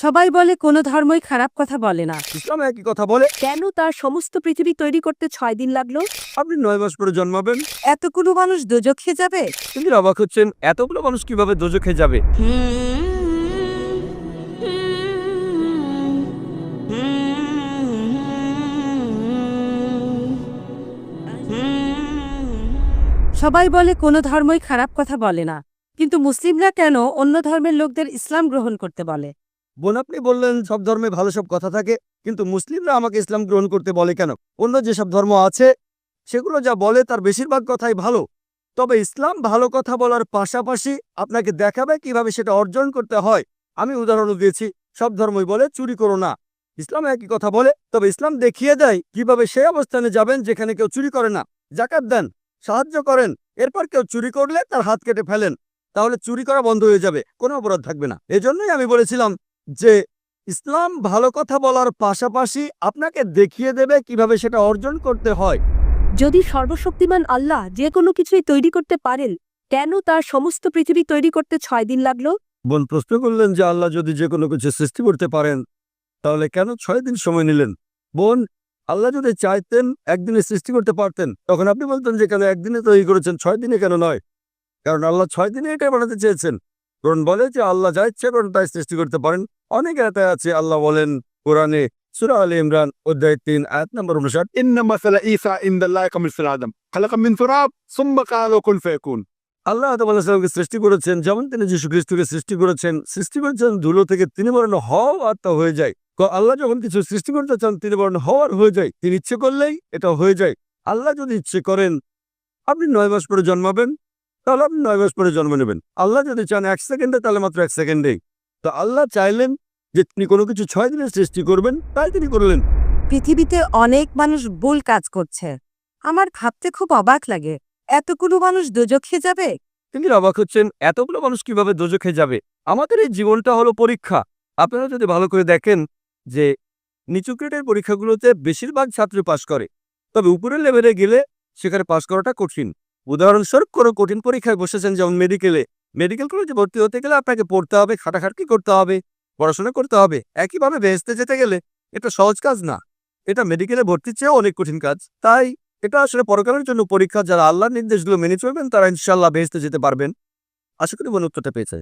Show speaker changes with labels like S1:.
S1: সবাই বলে কোনো ধর্মই খারাপ কথা বলে না,
S2: ইসলাম একই কথা বলে।
S1: কেন তার সমস্ত পৃথিবী তৈরি করতে 6 দিন লাগলো?
S2: আপনি 9 মাস পরে জন্মাবেন।
S1: এতগুলো মানুষ দোজখে যাবে?
S2: তিনি অবাক হচ্ছেন, এতগুলো মানুষ কিভাবে দোজখে যাবে।
S1: সবাই বলে কোনো ধর্মই খারাপ কথা বলে না, কিন্তু মুসলিমরা কেন অন্য ধর্মের লোকদের ইসলাম গ্রহণ করতে বলে?
S2: বোন, আপনি বললেন সব ধর্মে ভালো সব কথা থাকে, কিন্তু মুসলিমরা আমাকে ইসলাম গ্রহণ করতে বলে কেন? অন্য যেসব ধর্ম আছে সেগুলো যা বলে তার বেশিরভাগ কথাই ভালো, তবে ইসলাম ভালো কথা বলার পাশাপাশি আপনাকে দেখাবে কিভাবে সেটা অর্জন করতে হয়। আমি উদাহরণ দিয়েছি, সব ধর্মই বলে চুরি করো না, ইসলাম একই কথা বলে, তবে ইসলাম দেখিয়ে দেয় কিভাবে সেই অবস্থানে যাবেন যেখানে কেউ চুরি করে না। জাকাত দেন, সাহায্য করেন, এরপর কেউ চুরি করলে তার হাত কেটে ফেলেন, তাহলে চুরি করা বন্ধ হয়ে যাবে, কোনো অপরাধ থাকবে না। এজন্যই আমি বলেছিলাম যে ইসলাম ভালো কথা বলার পাশাপাশি আপনাকে দেখিয়ে দেবে কিভাবে সেটা অর্জন করতে হয়।
S1: যদি সর্বশক্তিমান আল্লাহ যে কোনো কিছুই তৈরি করতে পারেন, কেন তার সমস্ত পৃথিবী তৈরি করতে 6 দিন লাগলো?
S2: বোন প্রশ্ন করলেন যে আল্লাহ যদি যে কোনো কিছু সৃষ্টি করতে পারেন তাহলে কেন 6 দিন সময় নিলেন। বোন, আল্লাহ যদি চাইতেন একদিনে সৃষ্টি করতে পারতেন, তখন আপনি বলতেন যে কেন একদিনে তৈরি করেছেন, 6 দিনে কেন নয়? কারণ আল্লাহ 6 দিনে এটাই বানাতে চেয়েছেন। কোরআন বলে যে আল্লাহ যা ইচ্ছে করেন তাই সৃষ্টি করতে পারেন। অনেক আয়াতে আছে, আল্লাহ বলেন কোরআনে সূরা আলে ইমরান অধ্যায় 3 আয়াত নম্বর 59,
S3: إن مثل عيسى عند الله كمثل آدم خلق من تراب ثم قال له كن فيكون।
S2: আল্লাহ আদম আলাইহিস সালামকে সৃষ্টি করেছেন যেমন তিনি যীশু খ্রিস্টকে সৃষ্টি করেছেন ধুলো থেকে, তিনি বলেন হও আর তা হয়ে যায়। আল্লাহ যখন কিছু সৃষ্টি করতে চান তিনি বলেন হওয়ার হয়ে যায়, তিনি ইচ্ছে করলেই এটা হয়ে যায়। আল্লাহ যদি ইচ্ছে করেন আপনি 9 মাস পরে জন্মাবেন, তাহলে আপনি 9 মাস পরে জন্ম নেবেন। আল্লাহ যদি চান 1 সেকেন্ডে, তাহলে মাত্র 1 সেকেন্ডেই। তো আল্লাহ চাইলেন যে তিনি কোনো কিছু 6 দিনে সৃষ্টি করবেন, তাই তিনি করলেন।
S1: পৃথিবীতে অনেক মানুষ ভুল কাজ করছে, আমার ভাবতে খুব অবাক লাগে, এতগুলো মানুষ দোজখে যাবে?
S2: তিনি অবাক হচ্ছেন, এতগুলো মানুষ কিভাবে দোজখে যাবে। আমাদের এই জীবনটা হলো পরীক্ষা। আপনারা যদি ভালো করে দেখেন যে নিচু গ্রেডের পরীক্ষাগুলোতে বেশিরভাগ ছাত্র পাশ করে, তবে উপরের লেভেলে গেলে সেখানে পাশ করাটা কঠিন। উদাহরণস্বরূপ কোনো কঠিন পরীক্ষায় বসেছেন, যেমন মেডিকেল কলেজে ভর্তি হতে গেলে আপনাকে পড়তে হবে, খাটাখাটনি করতে হবে, পড়াশোনা করতে হবে। একইভাবে বেহেশতে যেতে গেলে এটা সহজ কাজ না, এটা মেডিকেলে ভর্তির চেয়েও অনেক কঠিন কাজ। তাই এটা আসলে পরকালের জন্য পরীক্ষা। যারা আল্লাহর নির্দেশগুলো মেনে চলবেন তারা ইনশাআল্লাহ বেহেশতে যেতে পারবেন। আশা করি বোন উত্তরটা পেয়েছে।